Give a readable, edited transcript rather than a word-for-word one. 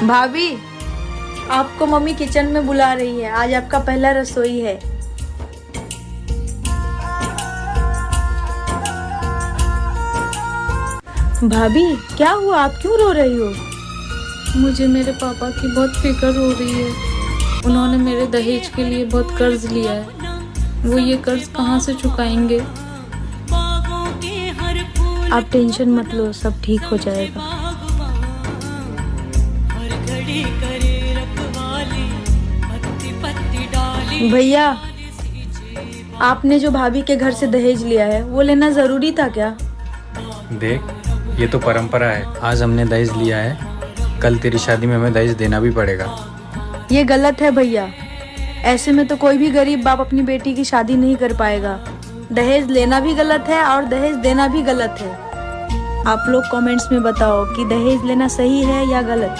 भाभी, आपको mummy kitchen में बुला रही है। आज आपका पहला रसोई है। भाभी, क्या हुआ? आप क्यों रो रही हो? मुझे मेरे पापा की बहुत फिक्र हो रही है। उन्होंने मेरे दहेज के लिए बहुत कर्ज लिया है। वो ये कर्ज कहाँ से चुकाएंगे? आप टेंशन मत लो, सब ठीक हो जाएगा। भैया, आपने जो भाभी के घर से दहेज लिया है वो लेना जरूरी था क्या? देख, ये तो परंपरा है। आज हमने दहेज लिया है, कल तेरी शादी में हमें दहेज देना भी पड़ेगा। ये गलत है भैया। ऐसे में तो कोई भी गरीब बाप अपनी बेटी की शादी नहीं कर पाएगा। दहेज लेना भी गलत है और दहेज देना भी गलत है। आप लोग कमेंट्स में बताओ कि दहेज लेना सही है या गलत।